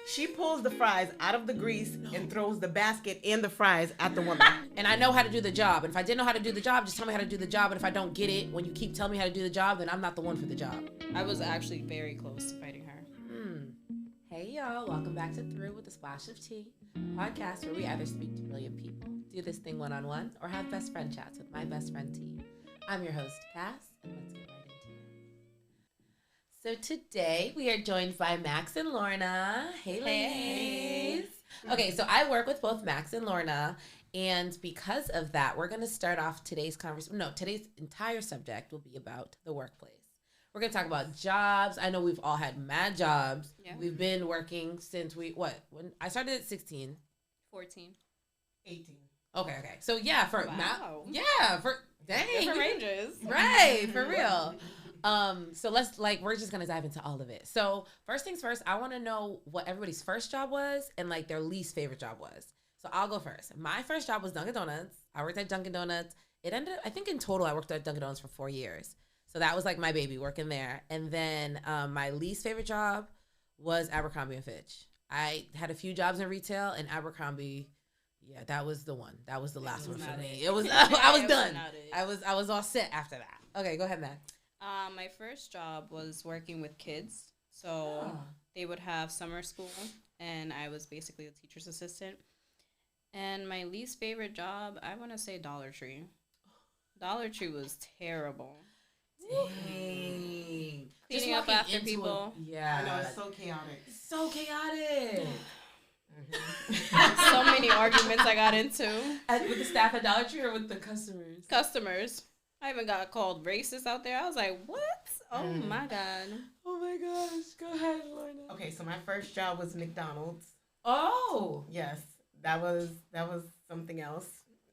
She pulls the fries out of the grease and throws the basket and the fries at the woman. And I know how to do the job. And if I didn't know how to do the job, just tell me how to do the job. And if I don't get it, when you keep telling me how to do the job, then I'm not the one for the job. I was actually very close to fighting her. Hey, y'all. Welcome back to Through with a Splash of Tea, podcast where we either speak to brilliant people, do this thing one-on-one, or have best friend chats with my best friend, T. I'm your host, Cass, and let's get right into it. So today, we are joined by Max and Lorna. Hey, ladies. Okay, so I work with both Max and Lorna, and because of that, we're going to start off today's conversation. No, today's entire subject will be about the workplace. We're going to talk about jobs. I know we've all had mad jobs. Yeah. We've been working since when I started at 16. 14. 18. Okay. So yeah, for dang. Different ranges. Right, for real. So we're just going to dive into all of it. So first things first, I want to know what everybody's first job was and like their least favorite job was. So I'll go first. My first job was Dunkin' Donuts. I worked at Dunkin' Donuts. It ended up, I think in total, I worked at Dunkin' Donuts for 4 years. So that was like my baby working there. And then my least favorite job was Abercrombie & Fitch. I had a few jobs in retail, and Abercrombie, yeah, that was the one. That was the last one for me. It was I was done. I was all set after that. Okay, go ahead, Matt. My first job was working with kids. So they would have summer school, and I was basically a teacher's assistant. And my least favorite job, I want to say Dollar Tree. Dollar Tree was terrible. Dang. Cleaning up after people. Yeah. I know, it's so chaotic. So chaotic. So many arguments I got into. With the staff at Dollar Tree or with the customers? Customers. I even got called racist out there. I was like, what? Oh, my God. Oh, my gosh. Go ahead, Lorna. Okay, so my first job was McDonald's. Oh. Yes. That was something else.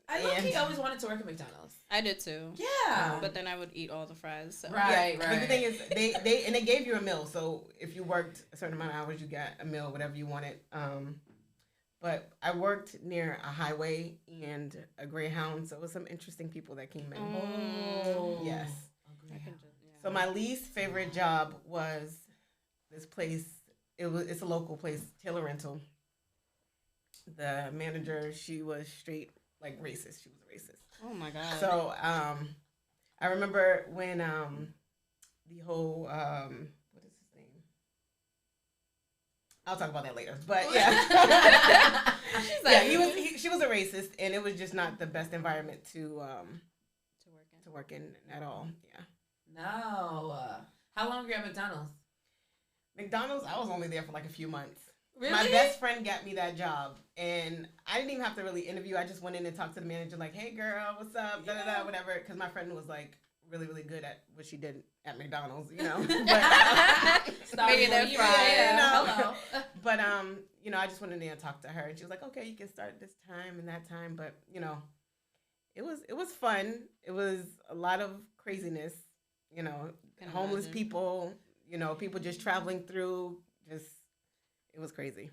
I always wanted to work at McDonald's. I did too. Yeah. But then I would eat all the fries. So. Right. But the thing is, they gave you a meal. So if you worked a certain amount of hours, you got a meal, whatever you wanted. But I worked near a highway and a Greyhound, so it was some interesting people that came in. Oh. Yes. So my least favorite job was this place. It's a local place, Taylor Rental. The manager, she was straight like racist. She was a racist. Oh my God. So I remember when the whole what is his name? I'll talk about that later. But yeah. She's like, she was a racist, and it was just not the best environment to work in at all. Yeah. No. How long were you at McDonald's? McDonald's, I was only there for like a few months. Really? My best friend got me that job, and I didn't even have to really interview. I just went in and talked to the manager, like, "Hey, girl, what's up?" Da-da-da, whatever. Because my friend was like really, really good at what she did at McDonald's, you know. But maybe they're fried. Hello. But I just went in there and talked to her, and she was like, "Okay, you can start this time and that time." But it was fun. It was a lot of craziness. Homeless people. People just traveling through. It was crazy.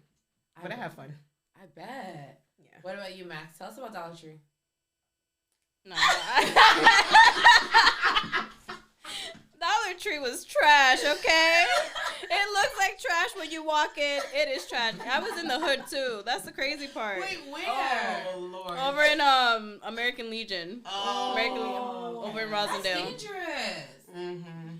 But I had fun. I bet. Yeah. What about you, Max? Tell us about Dollar Tree. No. Dollar Tree was trash, okay? It looks like trash when you walk in. It is trash. I was in the hood, too. That's the crazy part. Wait, where? Oh, Lord. Over in American Legion. Over in Rosendale. That's dangerous. Mm-hmm.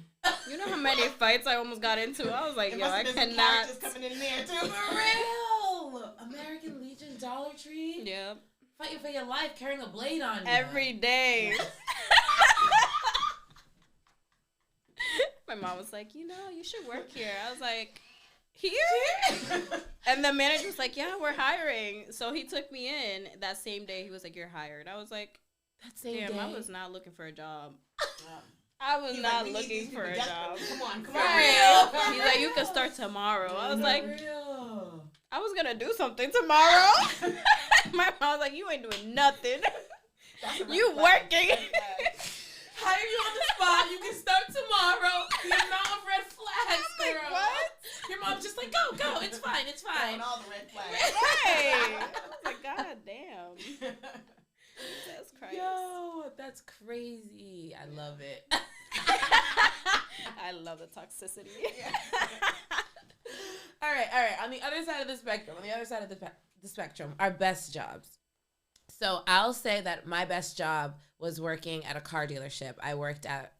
You know how many fights I almost got into? I was like, yo, I cannot. Characters coming in there too. For real. American Legion, Dollar Tree. Yep. Fighting for your life, carrying a blade on you. Every day. My mom was like, you should work here. I was like, here? And the manager was like, yeah, we're hiring. So he took me in that same day. He was like, you're hired. I was like, that same day? I was not looking for a job. I was not looking for a job. Come on. Real. He's like, you can start tomorrow. I was like, real. I was gonna do something tomorrow. My mom was like, you ain't doing nothing. You working. Hire you on the spot. You can start tomorrow. The amount of red flags, girl. Like, what? Your mom's just like, go. It's fine. Throwing all the red flags. Right. I was like, God damn. Jesus Christ. Yo, that's crazy. I love it. I love the toxicity. All right. On the other side of the spectrum, our best jobs. So I'll say that my best job was working at a car dealership. I worked at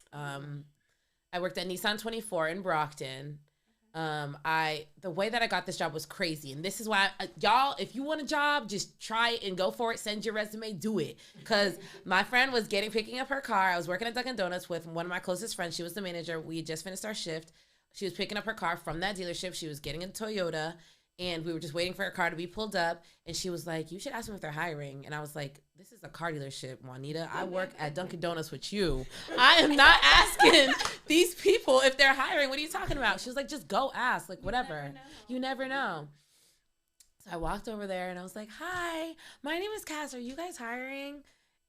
Nissan 24 in Brockton. The way that I got this job was crazy, and this is why y'all, if you want a job, just try it and go for it. Send your resume, do it. Because my friend was picking up her car. I was working at Dunkin' Donuts with one of my closest friends. She was the manager. We had just finished our shift. She was picking up her car from that dealership. She was getting a Toyota, and we were just waiting for her car to be pulled up. And she was like, "You should ask them if they're hiring." And I was like, "This is a car dealership, Juanita. I work at Dunkin' Donuts with you. I am not asking these people if they're hiring. What are you talking about?" She was like, "Just go ask, like whatever. You never know." So I walked over there and I was like, "Hi, my name is Cass. Are you guys hiring?"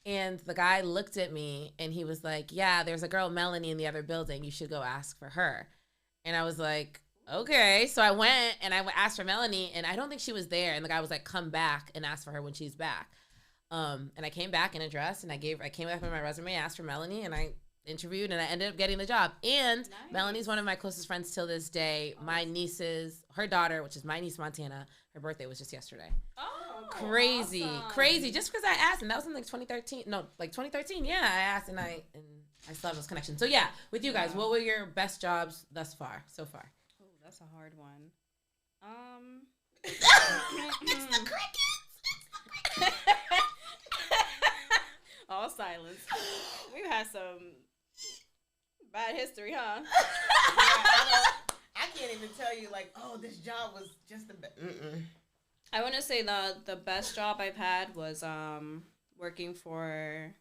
And the guy looked at me and he was like, "Yeah, there's a girl, Melanie, in the other building. You should go ask for her." And I was like, okay. So I went and I asked for Melanie, and I don't think she was there. And the guy was like, "Come back and ask for her when she's back." And I came back in a dress, and I came back with my resume, asked for Melanie, and I interviewed, and I ended up getting the job. And nice. Melanie's one of my closest friends till this day. My her daughter, which is my niece Montana, her birthday was just yesterday. Oh, crazy. Just because I asked, and that was in like 2013. Yeah, I asked, and I still have those connections. So yeah, with you guys, what were your best jobs so far? Oh, that's a hard one. It's the crickets. All silence. We've had some bad history, huh? I can't even tell you, like, oh, this job was just the best. I want to say the best job I've had was working for,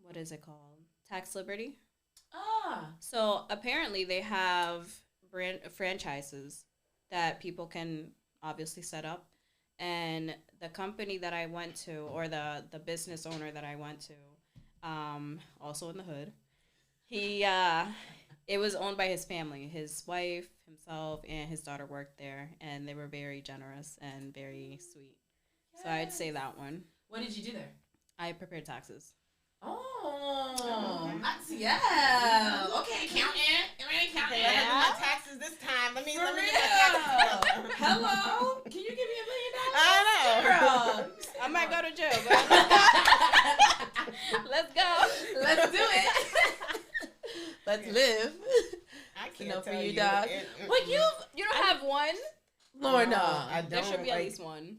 what is it called? Tax Liberty. So apparently they have franchises that people can obviously set up. And the company that I went to, or the business owner that I went to, also in the hood, it was owned by his family. His wife, himself, and his daughter worked there, and they were very generous and very sweet. Yes. So I'd say that one. What did you do there? I prepared taxes. Oh, yeah. Okay, accountant. Yeah. My taxes this time. Let me get my taxes. Hello? Can you give me $1 million? I know. Girl, I might go to jail, but let's go. Let's do it. Let's live. I can't enough tell for you, you. dog. What you don't have one? Lorna. I don't. There should be at least one.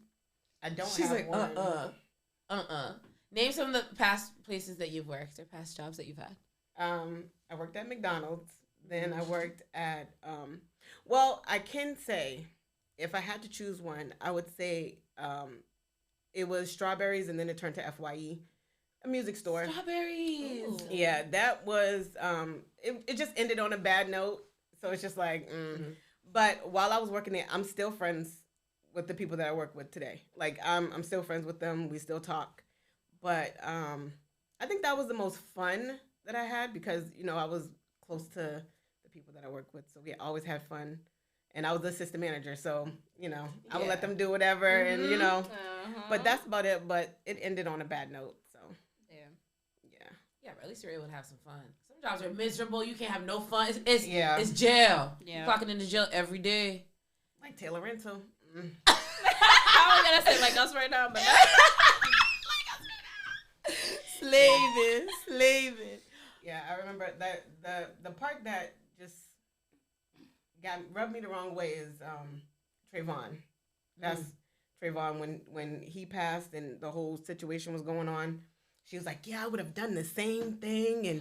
I don't She's have like, one. Name some of the past places that you've worked or past jobs that you've had. I worked at McDonald's. Then I worked at, well, I can say, if I had to choose one, I would say it was Strawberries, and then it turned to FYE, a music store. Strawberries. Ooh. Yeah, that was, it just ended on a bad note. So it's just like, But while I was working there, I'm still friends with the people that I work with today. Like, I'm still friends with them. We still talk. But I think that was the most fun that I had because, I was close to the people that I work with. So we always had fun. And I was the assistant manager. So, I would let them do whatever. And, but that's about it. But it ended on a bad note. So, yeah, but at least you're able to have some fun. Some jobs are miserable. You can't have no fun. It's jail. Yeah. You're clocking into jail every day. Like Taylor Rental. I was going to say like us right now, but Slaving. Yeah, I remember that the part that just rubbed me the wrong way is Trayvon. That's Trayvon when he passed and the whole situation was going on. She was like, "Yeah, I would have done the same thing, and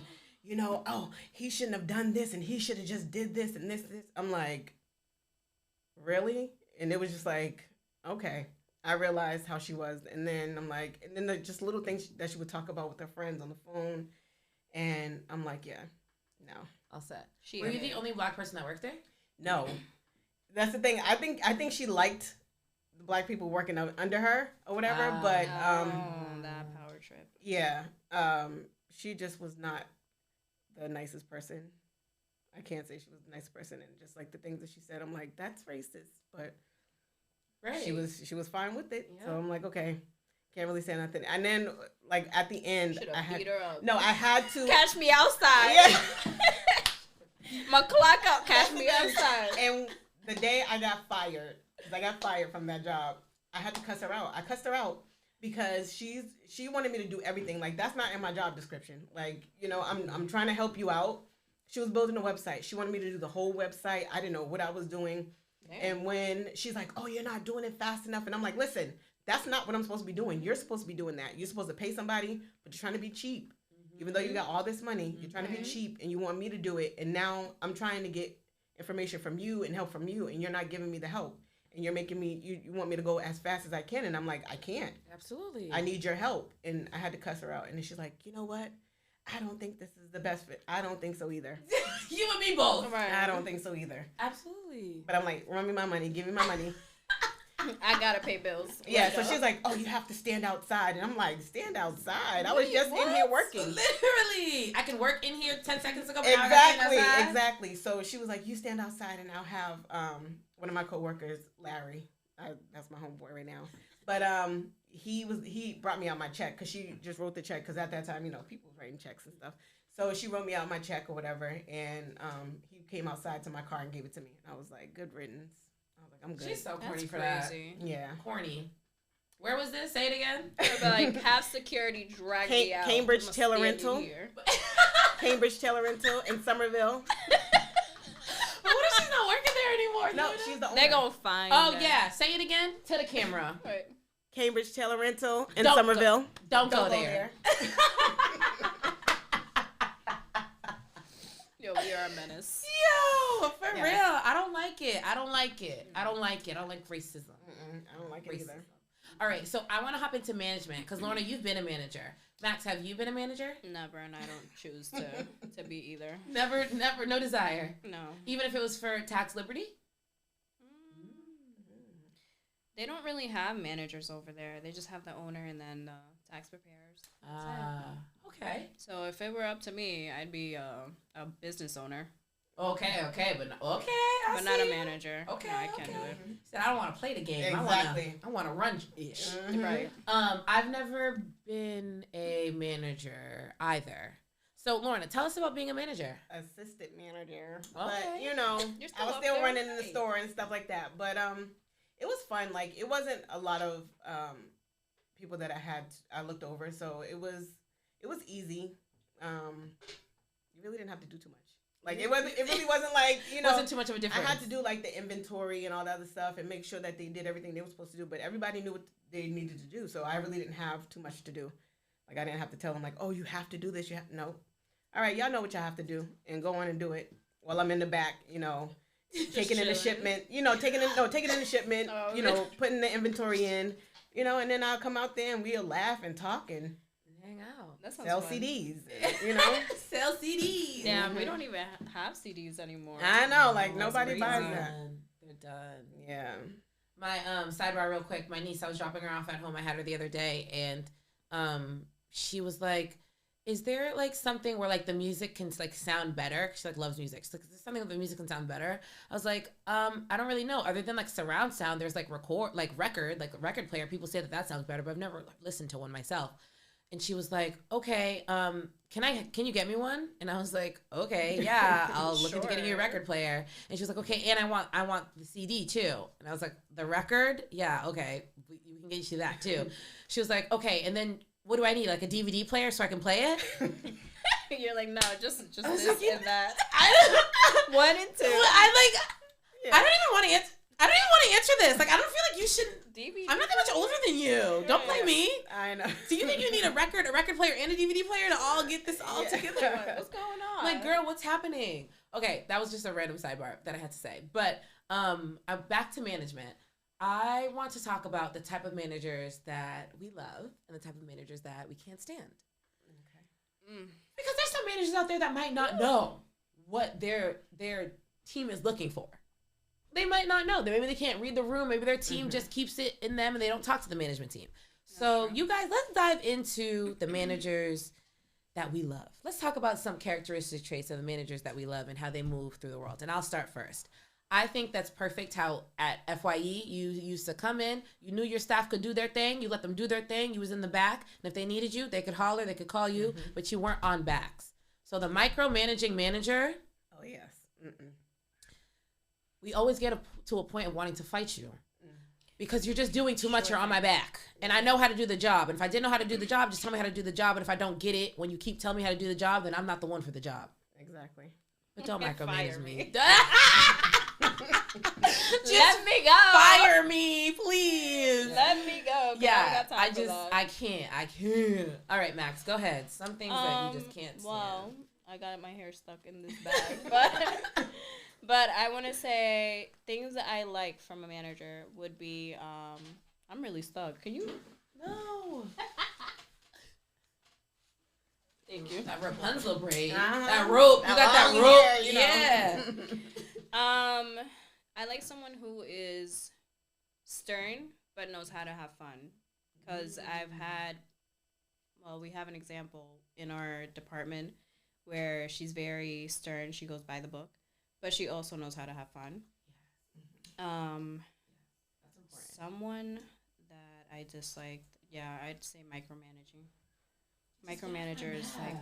he shouldn't have done this, and he should have just did this and this." I'm like, really? And it was just like, okay. I realized how she was, and then I'm like, and then the just little things that she would talk about with her friends on the phone, and I'm like, yeah, no, all set. Were you the only Black person that worked there? No, that's the thing. I think she liked the Black people working under her or whatever, but that power trip. Yeah, she just was not the nicest person. I can't say she was the nicest person, and just like the things that she said, I'm like, that's racist, but. Right. She was fine with it. Yeah. So I'm like, okay, can't really say nothing. And then like at the end, I had beat her up. No, I had to catch me outside. Yeah. My clock up, catch me outside. And the day I got fired, because I got fired from that job, I had to cuss her out. I cussed her out because she wanted me to do everything. Like, that's not in my job description. Like, you know, I'm trying to help you out. She was building a website. She wanted me to do the whole website. I didn't know what I was doing. Damn. And when she's like, oh, you're not doing it fast enough. And I'm like, listen, that's not what I'm supposed to be doing. You're supposed to be doing that. You're supposed to pay somebody, but you're trying to be cheap. Even though you got all this money, you're trying to be cheap and you want me to do it. And now I'm trying to get information from you and help from you, and you're not giving me the help. And you're making me, you want me to go as fast as I can. And I'm like, I can't. Absolutely. I need your help. And I had to cuss her out. And then she's like, you know what? I don't think this is the best fit. I don't think so either. You and me both. Right. I don't think so either. Absolutely. But I'm like, run me my money. Give me my money. I gotta pay bills. Yeah, so she's like, oh, you have to stand outside. And I'm like, stand outside? I was just in here working. Literally. I can work in here 10 seconds ago. Exactly. So she was like, you stand outside and I'll have one of my coworkers, Larry. That's my homeboy right now. But he brought me out my check because she just wrote the check because at that time, you know, people were writing checks and stuff. So she wrote me out my check or whatever. And he came outside to my car and gave it to me. And I was like, good riddance. I'm good. She's so corny That's for crazy. that. Yeah. Corny. Where was this? Say it again. But like, have security drag me out. Cambridge Taylor Rental. Cambridge Taylor Rental in Somerville. But what if she's not working there anymore? No, she's the owner. They're gonna find her. Yeah. Say it again to the camera. Right. Cambridge Taylor Rental in Somerville. Don't go there. Yo, we are a menace. Yo, for real. I don't like it. I don't like racism. I don't like it either. All right, so I want to hop into management because Lorna, you've been a manager. Max, have you been a manager? Never, and I don't choose to be either. Never, no desire. No. Even if it was for tax liberty? They don't really have managers over there. They just have the owner and then tax preparers. Okay. So if it were up to me, I'd be a business owner. Okay, but not a manager. Okay, no, I can't do it. Said I don't want to play the game. Exactly. I want to run ish. Mm-hmm. Right. I've never been a manager either. So Lorna, tell us about being a manager. Assistant manager. Okay. But you know, I was still there. running in the store and stuff like that. But it was fun. Like, it wasn't a lot of people that I looked over, so it was easy. You really didn't have to do too much. Like, it really wasn't like, you know, wasn't too much of a difference. I had to do like the inventory and all that other stuff and make sure that they did everything they were supposed to do, but everybody knew what they needed to do, so I really didn't have too much to do. Like, I didn't have to tell them like, oh, you have to do this. No. All right, y'all know what y'all have to do, and go on and do it while I'm in the back, you know, taking in the shipment, you know, taking in the shipment, you know, putting the inventory in, you know, and then I'll come out there and we'll laugh and talk and hang out. Sell fun. CDs, you know? Sell CDs. Yeah, we don't even have CDs anymore. I know, like, nobody buys that. They're done. Yeah. My sidebar real quick. My niece, I was dropping her off at home. I had her the other day, and she was like, "Is there like something where like the music can like sound better?" She like loves music. She's like, "Is there something where the music can sound better?" I was like, I don't really know. Other than like surround sound, there's like a record player. People say that sounds better, but I've never listened to one myself. And she was like, okay, can you get me one? And I was like, okay, yeah, I'll look into getting you a record player. And she was like, okay, and I want the CD too. And I was like, the record? Yeah, okay, we can get you that too. She was like, okay, and then what do I need? Like a DVD player so I can play it? You're like, no, just this like, and that. 1 and 2. I don't even want to answer. I don't even want to answer this. Like, I don't feel like you should. DVD. I'm not that much older than you. Don't blame me. I know. Do you think you need a record player, and a DVD player to all get this all together? What's going on? Like, girl, what's happening? Okay, that was just a random sidebar that I had to say. But I'm back to management. I want to talk about the type of managers that we love and the type of managers that we can't stand. Okay. Because there's some managers out there that might not know what their team is looking for. They might not know. Maybe they can't read the room. Maybe their team just keeps it in them and they don't talk to the management team. So you guys, let's dive into the managers that we love. Let's talk about some characteristic traits of the managers that we love and how they move through the world. And I'll start first. I think that's perfect how at FYE you used to come in, you knew your staff could do their thing, you let them do their thing, you was in the back, and if they needed you, they could holler, they could call you, but you weren't on backs. So the micromanaging manager. Oh, yes. we always get to a point of wanting to fight you. Because you're just doing too much, you're on my back. And I know how to do the job. And if I didn't know how to do the job, just tell me how to do the job. And if I don't get it, when you keep telling me how to do the job, then I'm not the one for the job. Exactly. But don't micromanage me. Let me go. Fire me, please. Let me go. Yeah, I can't. All right, Max, go ahead. Some things that you just can't stand. Well, I got my hair stuck in this bag. But I want to say things that I like from a manager would be, I'm really stuck. Can you? No. Thank you. That Rapunzel braid. That rope. You got that rope. Hair, Yeah. I like someone who is stern but knows how to have fun. Because we have an example in our department where she's very stern. She goes by the book. But she also knows how to have fun. That's important. Someone that I dislike, I'd say micromanaging. Micromanagers, like...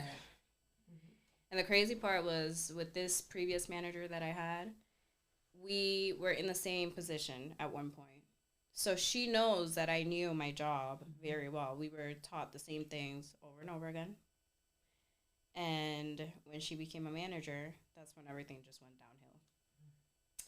And the crazy part was, with this previous manager that I had, we were in the same position at one point. So she knows that I knew my job very well. We were taught the same things over and over again. And when she became a manager, that's when everything just went downhill.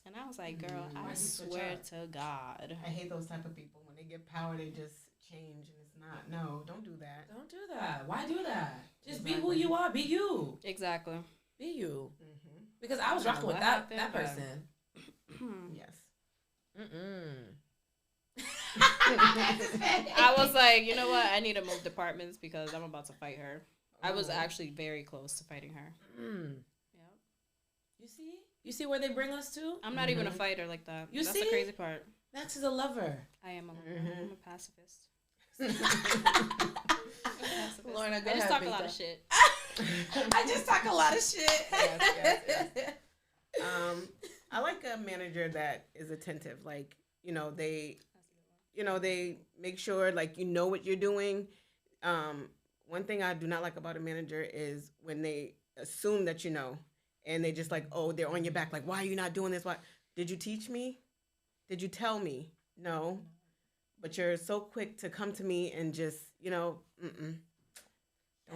And I was like, girl, I swear to God. I hate those type of people. When they get power, they just change, and it's not. No, don't do that. Don't do that. Why do that? Just be who you are. Be you. Exactly. Be you. Mm-hmm. Because I was rocking with that person. Yes. I was like, you know what? I need to move departments because I'm about to fight her. I was actually very close to fighting her. Yeah. You see where they bring us to? I'm not even a fighter like that. That's see? the crazy part. Max is a lover. I am a lover. I'm a pacifist. Lorna, go I just ahead, talk a lot of shit. I just talk a lot of shit. Yes. I like a manager that is attentive. Like, they make sure, like, you know what you're doing. One thing I do not like about a manager is when they assume that you know, and they just like, oh, they're on your back. Like, why are you not doing this? Why? Did you teach me? Did you tell me? No. But you're so quick to come to me and just, don't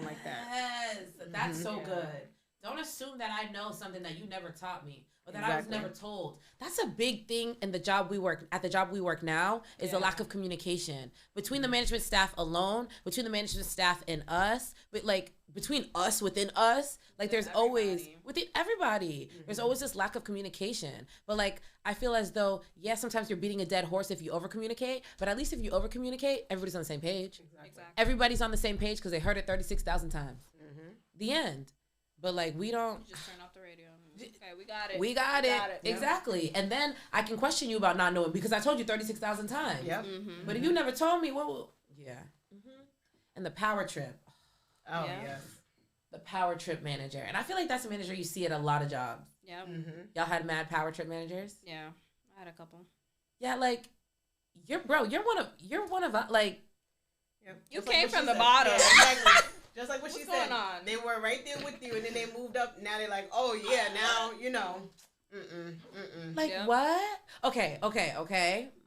like that. Yes, that's so good. Don't assume that I know something that you never taught me or that I was never told. That's a big thing in the job we work now is the lack of communication between the management staff alone, between the management staff and us, but like between us within us, like there's always within everybody. There's always this lack of communication. But like I feel as though sometimes you're beating a dead horse if you over communicate, but at least if you over communicate, everybody's on the same page. Exactly. Everybody's on the same page because they heard it 36,000 times. The end. But like we don't just turn off the radio. Okay, we got it. We got it. Exactly. And then I can question you about not knowing because I told you 36,000 times. Yep. But if you never told me, And the power trip. Oh yes. The power trip manager. And I feel like that's a manager you see at a lot of jobs. Yeah. Y'all had mad power trip managers? Yeah. I had a couple. Yeah, like you're one of like you came from the bottom. Yeah, exactly. Just like what What's she said. going on? They were right there with you, and then they moved up. Now they're like, oh yeah, now Like what? Okay.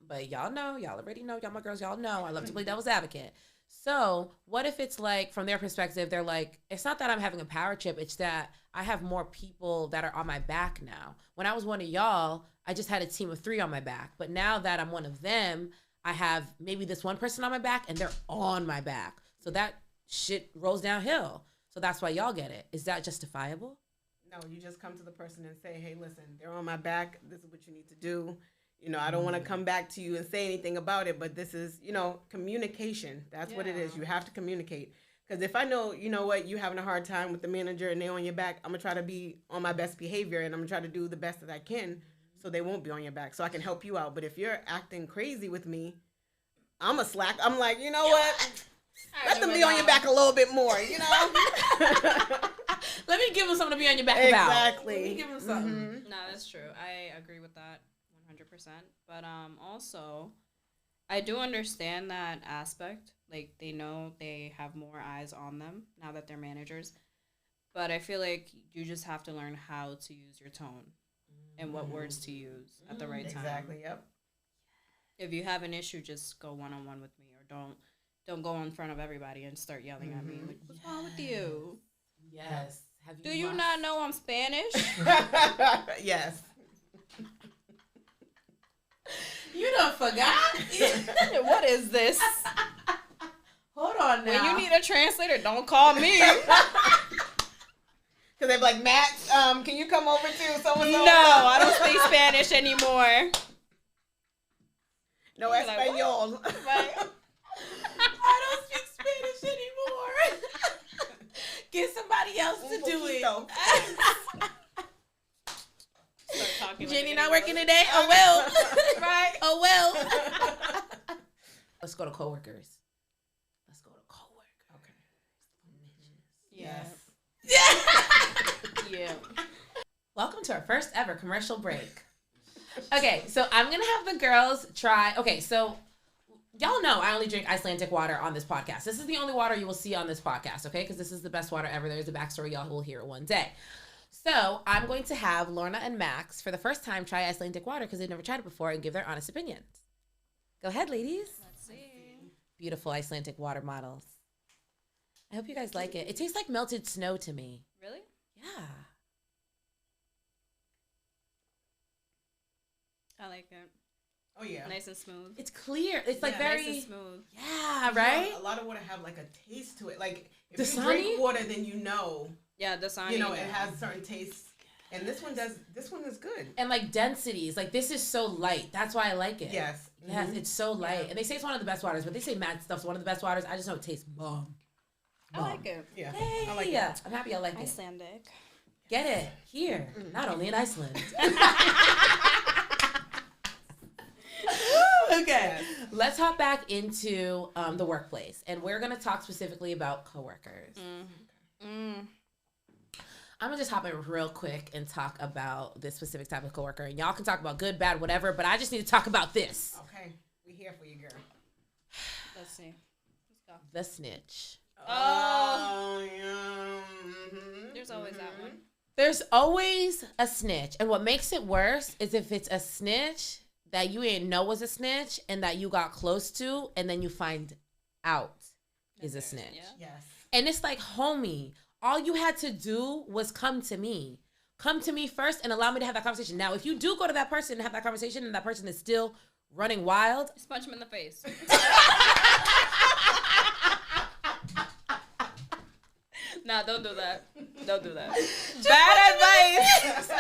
But y'all already know, y'all my girls, y'all know. I love to play devil's advocate. So what if it's like, from their perspective, they're like, it's not that I'm having a power trip, it's that I have more people that are on my back now. When I was one of y'all, I just had a team of 3 on my back. But now that I'm one of them, I have maybe this one person on my back and they're on my back. So that shit rolls downhill. So that's why y'all get it. Is that justifiable? No, you just come to the person and say, hey, listen, they're on my back. This is what you need to do. I don't want to come back to you and say anything about it, but this is, communication. That's what it is. You have to communicate. Because if I know, you're having a hard time with the manager and they're on your back, I'm going to try to be on my best behavior and I'm going to try to do the best that I can so they won't be on your back so I can help you out. But if you're acting crazy with me, I'm a slack. I'm like, you know what? Let them be on your back a little bit more, Let me give them something to be on your back about. Exactly. Let me give them something. No, that's true. I agree with that 100%. But also, I do understand that aspect. Like, they know they have more eyes on them now that they're managers. But I feel like you just have to learn how to use your tone. and what words to use at the right time. Exactly. Yep. If you have an issue, just go one-on-one with me, or don't go in front of everybody and start yelling at me. Like, what's wrong with you? Yes. Do you not know I'm Spanish? Yes. You done forgot? What is this? Hold on now. When you need a translator, don't call me. Because they're like, Max, can you come over to so-and-so? No, I don't speak Spanish anymore. No Like, Espanol. Right? I don't speak Spanish anymore. Get somebody else to do it. Jenny not working today? Oh, well. Right? Oh, well. Let's go to coworkers. Okay. Yeah. Yes. Yeah. Welcome to our first ever commercial break. Okay, so I'm going to have the girls try. Okay, so y'all know I only drink Icelandic water on this podcast. This is the only water you will see on this podcast, okay? Because this is the best water ever. There's a backstory. Y'all will hear it one day. So I'm going to have Lorna and Max, for the first time, try Icelandic water because they've never tried it before and give their honest opinions. Go ahead, ladies. Let's see. Beautiful Icelandic water models. I hope you guys like it. It tastes like melted snow to me. Really? Yeah. I like it. Oh, yeah. Nice and smooth. It's clear. It's like very... nice and smooth. Yeah, right? A lot of water have like a taste to it. Like if Dasani? you drink water, then you know. Yeah, Dasani. You know, it has certain tastes. And this one does. This one is good. And like densities. Like this is so light. That's why I like it. Yes. Yes, Mhm. it's so light. Yeah. And they say it's one of the best waters, but they say mad stuff's one of the best waters. I just know it tastes bomb. I like it. Yeah. Hey, I like it. I'm happy I like it. Icelandic. Get it here. Not only in Iceland. Okay. Let's hop back into the workplace. And we're going to talk specifically about coworkers. I'm going to just hop in real quick and talk about this specific type of coworker. And y'all can talk about good, bad, whatever, but I just need to talk about this. Okay. We here for you, girl. Let's see. Let's go. The snitch. Oh. Yeah. There's always that one. There's always a snitch. And what makes it worse is if it's a snitch that you didn't know was a snitch and that you got close to and then you find out is a snitch. Yeah. Yes. And it's like, homie, all you had to do was come to me. Come to me first and allow me to have that conversation. Now, if you do go to that person and have that conversation and that person is still running wild. Just punch him in the face. Nah, don't do that. Don't do that. Bad advice.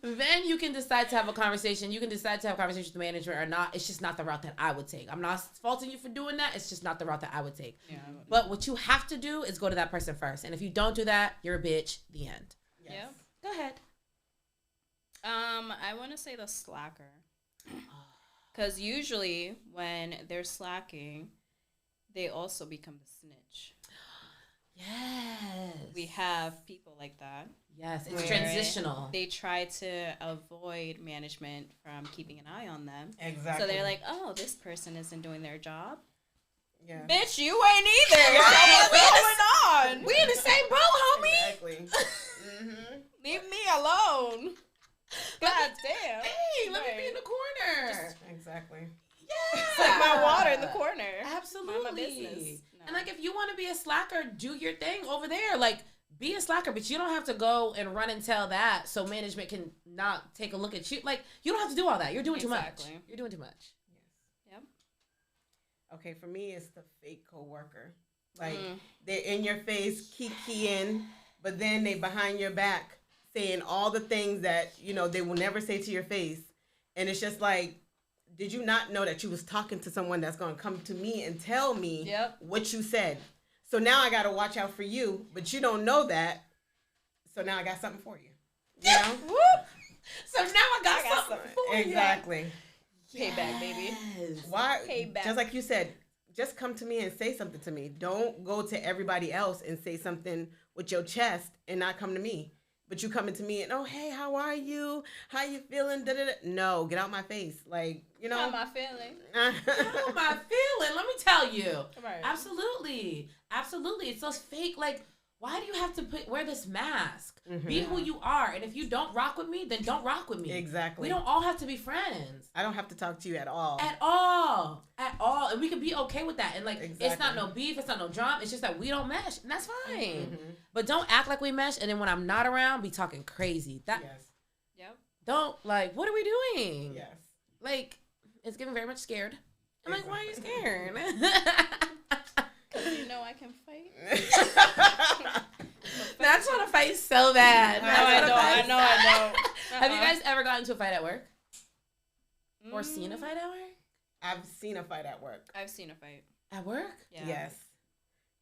Then you can decide to have a conversation. You can decide to have a conversation with the management or not. It's just not the route that I would take. I'm not faulting you for doing that. It's just not the route that I would take. Yeah. But what you have to do is go to that person first. And if you don't do that, you're a bitch. The end. Yes. Yeah. Go ahead. I want to say the slacker. Because usually when they're slacking, they also become the snitch. Yes. We have people like that. Yes, it's Where transitional. They try to avoid management from keeping an eye on them. Exactly. So they're like, oh, this person isn't doing their job. yeah. Bitch, you ain't either. What's going on? We in the same boat, homie. Exactly. Mm-hmm. Leave me alone. God damn. Hey, let me be in the corner. Exactly. Yeah. It's like my water in the corner. Absolutely. Mind my business. No. And like, if you want to be a slacker, do your thing over there. Like, be a slacker, but you don't have to go and run and tell that so management can not take a look at you. Like, you don't have to do all that. You're doing too much. Exactly. You're doing too much. Yep. Okay, for me, it's the fake coworker. Like they're in your face, kikiing, but then they behind your back saying all the things that they will never say to your face, and it's just like, did you not know that you was talking to someone that's gonna come to me and tell me what you said? So now I gotta watch out for you, but you don't know that. So now I got something for you. You know? Whoop. So now I got something for you. Exactly. Payback, baby. Yes. Why? Payback. Just like you said, just come to me and say something to me. Don't go to everybody else and say something with your chest and not come to me. But you coming to me and, oh, hey, how are you? How you feeling? Da-da-da. No, get out my face. Like, How am I feeling? How am I feeling? Let me tell you. Right. Absolutely. Absolutely. It's those fake, like, why do you have to wear this mask? Mm-hmm. Be who you are. And if you don't rock with me, then don't rock with me. Exactly. We don't all have to be friends. I don't have to talk to you at all. At all. At all. And we can be okay with that. And like, Exactly. It's not no beef. It's not no drama. It's just that we don't mesh. And that's fine. Mm-hmm. But don't act like we mesh. And then when I'm not around, be talking crazy. Yes. Yep. Don't, like, what are we doing? Yes. Like, it's getting very much scared. I'm like, why are you Exactly. scared? Because you know I can fight. That's want to fight so bad. I know. Have you guys ever gotten into a fight at work? Or seen a fight at work? I've seen a fight at work. I've seen a fight. At work? Yeah. Yes.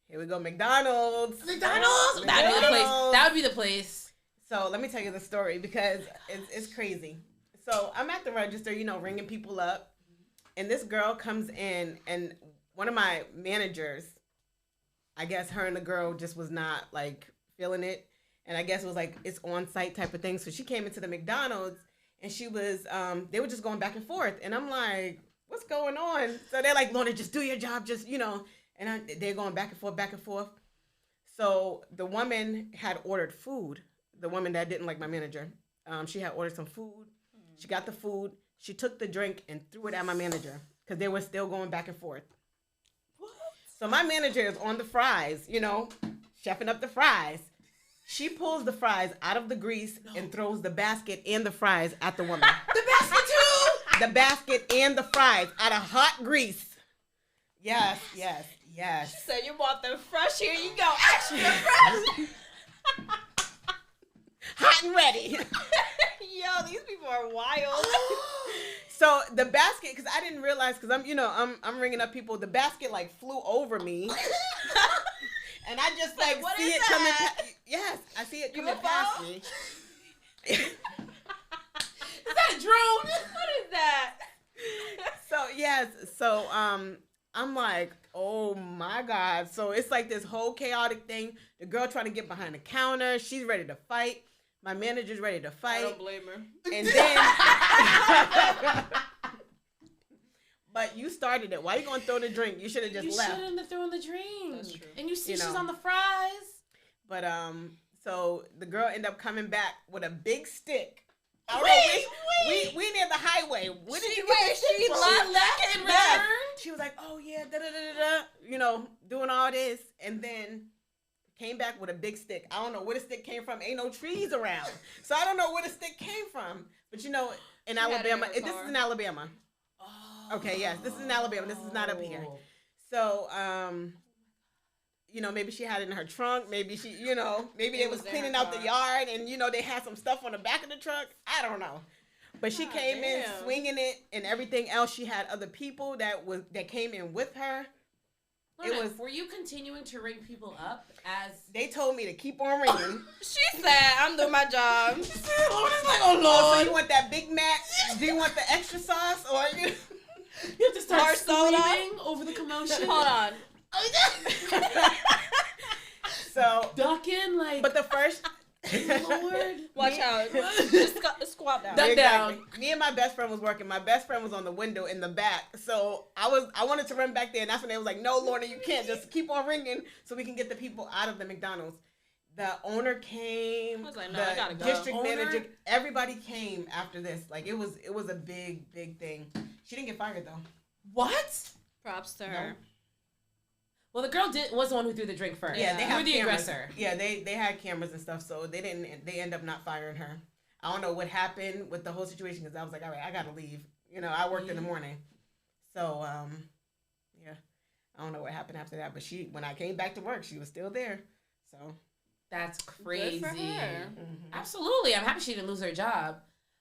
Here we go, McDonald's. McDonald's? That'd be the place. That would be the place. So let me tell you the story because it's crazy. So I'm at the register, ringing people up. And this girl comes in, and one of my managers, I guess her and the girl just was not, like, feeling it. And I guess it was, like, it's on-site type of thing. So she came into the McDonald's, and she was, they were just going back and forth. And I'm like, what's going on? So they're like, Lorna, just do your job, just, And they're going back and forth, back and forth. So the woman had ordered food. The woman that didn't like my manager. She had ordered some food. She got the food. She took the drink and threw it at my manager because they were still going back and forth. What? So my manager is on the fries, chefing up the fries. She pulls the fries out of the grease and throws the basket and the fries at the woman. The basket too? The basket and the fries out of hot grease. Yes. She said you bought them fresh, here you go, extra fresh. Hot and ready. Yo, these people are wild. So the basket, because I didn't realize, because I'm ringing up people. The basket like flew over me, and I just like what see is it that? coming. Yes, I see it You coming a past ball? me. Is that a drone? What is that? So yes, so I'm like, oh my God. So it's like this whole chaotic thing. The girl trying to get behind the counter. She's ready to fight. My manager's ready to fight. I don't blame her. And then, but you started it. Why you gonna throw the drink? You should have just left. You shouldn't have thrown the drink. That's true. And you see You she's know. on the fries. But so the girl ended up coming back with a big stick. I don't Wait. know we near the highway. Where did She you get wait, this stick she from? left and Yes. returned? She was like, oh yeah, da da da da, doing all this, and then came back with a big stick. I don't know where the stick came from. Ain't no trees around, so I don't know where the stick came from. But in She had it in Alabama, her this car. is in Alabama. Oh. Okay, yes, this is in Alabama. This is not up here. So, maybe she had it in her trunk. Maybe she, maybe they It was was in cleaning her out the car. yard, and they had some stuff on the back of the truck. I don't know. But she came in damn. swinging it and everything else. She had other people that came in with her. Lorna, were you continuing to ring people up as... They told me to keep on ringing. She said, I'm doing my job. Lorna's like, oh, Oh, so Lord. you want that Big Mac? Do you want the extra sauce, or you? You have to start Hard soda? screaming over the commotion. Hold on. So, Ducking, like... but the first. Lord. Watch out. Just squat down. Duck down. Me and my best friend was working. My best friend was on the window in the back. So I wanted to run back there, and that's when they was like, no, Lorna, you can't. Just keep on ringing so we can get the people out of the McDonald's. The owner came. I was like, no, I gotta go. District Owner? manager. Everybody came after this. Like, it was a big thing. She didn't get fired, though. What? Props to her. Well, the girl was the one who threw the drink first. Yeah, they You had were the cameras. aggressor. Yeah, they had cameras and stuff, so they end up not firing her. I don't know what happened with the whole situation because I was like, all right, I gotta leave. I worked in the morning, so yeah, I don't know what happened after that. But when I came back to work, she was still there. So That's crazy. Good for her. Absolutely. I'm happy she didn't lose her job.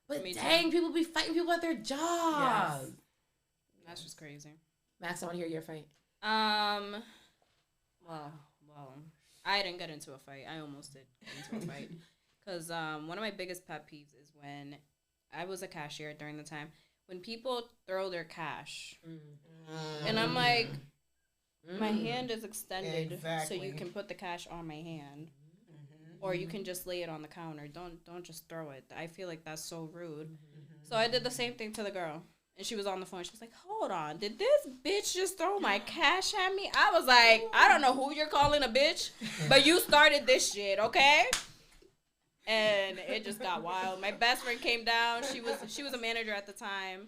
But Me too. dang, people be fighting people at their jobs. Yes. That's just crazy. Max, I want to hear your fight. Well, I didn't get into a fight. I almost did get into a fight. Because one of my biggest pet peeves is when I was a cashier during the time, when people throw their cash. And I'm like, my hand is extended so you can put the cash on my hand. Or you can just lay it on the counter. Don't just throw it. I feel like that's so rude. So I did the same thing to the girl. And she was on the phone. She was like, hold on. Did this bitch just throw my cash at me? I was like, I don't know who you're calling a bitch, but you started this shit, okay? And it just got wild. My best friend came down. She was a manager at the time.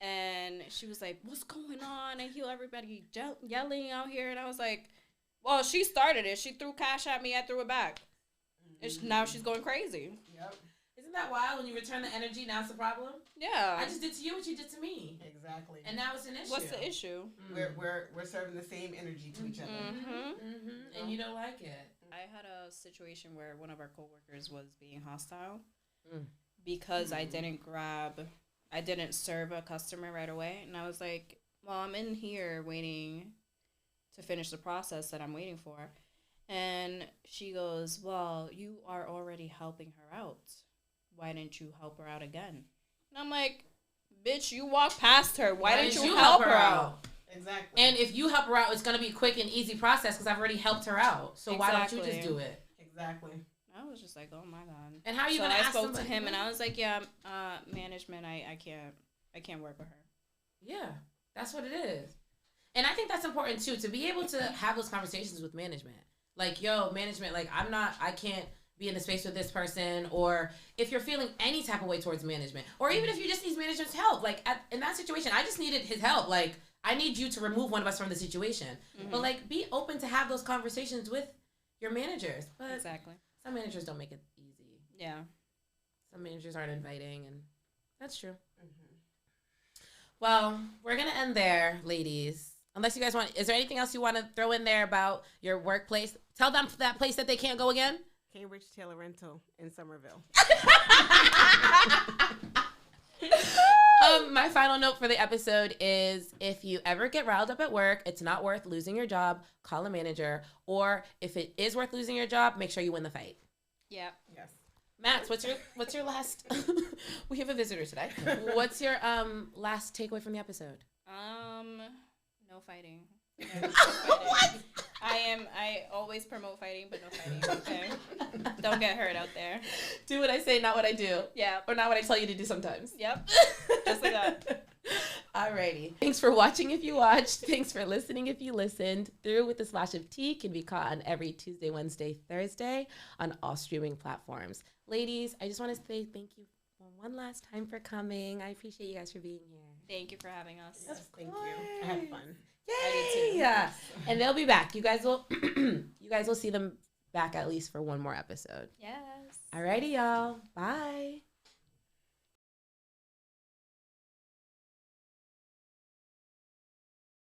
And she was like, what's going on? I hear everybody yelling out here. And I was like, well, she started it. She threw cash at me. I threw it back. And now she's going crazy. Yep. Isn't that wild? When you return the energy, now it's a problem? Yeah. I just did to you what you did to me. Exactly. And now it's an issue. What's the issue? We're serving the same energy to each other. And you don't like it. I had a situation where one of our coworkers was being hostile because I didn't serve a customer right away. And I was like, well, I'm in here waiting to finish the process that I'm waiting for. And she goes, well, you are already helping her out. Why didn't you help her out again? And I'm like, bitch, you walked past her. Why didn't you help her out? Exactly. And if you help her out, it's going to be a quick and easy process because I've already helped her out. So why don't you just do it? Exactly. I was just like, oh my God. And how are you going to ask somebody? I spoke to him and I was like, yeah, management, I can't work with her. Yeah, that's what it is. And I think that's important too, to be able to have those conversations with management. Like, yo, management, like, I can't be in the space with this person. Or if you're feeling any type of way towards management, or even if you just need management's help, like, in that situation, I just needed his help. Like, I need you to remove one of us from the situation. But, like, be open to have those conversations with your managers. But exactly. Some managers don't make it easy. Yeah. Some managers aren't inviting, and that's true. Well, we're going to end there, ladies. Unless you guys want, is there anything else you want to throw in there about your workplace? Tell them that place that they can't go again. Cambridge Taylor Rental in Somerville. My final note for the episode is if you ever get riled up at work, it's not worth losing your job, call a manager. Or if it is worth losing your job, make sure you win the fight. Yeah. Yes. Max, what's your last we have a visitor today. What's your last takeaway from the episode? No fighting. No fighting. I always promote fighting, but no fighting. Okay. Don't get hurt out there. Do what I say, not what I do. Yeah. Or not what I tell you to do sometimes. Yep. Just like that. Alrighty. Thanks for watching if you watched. Thanks for listening if you listened. Through with a Splash of Tea can be caught on every Tuesday, Wednesday, Thursday on all streaming platforms. Ladies, I just want to say thank you one last time for coming. I appreciate you guys for being here. Thank you for having us. Yes, thank you. I had fun. Yay! I did too. Yeah. And they'll be back. You guys will see them back at least for one more episode. Yes. Alrighty, y'all. Bye.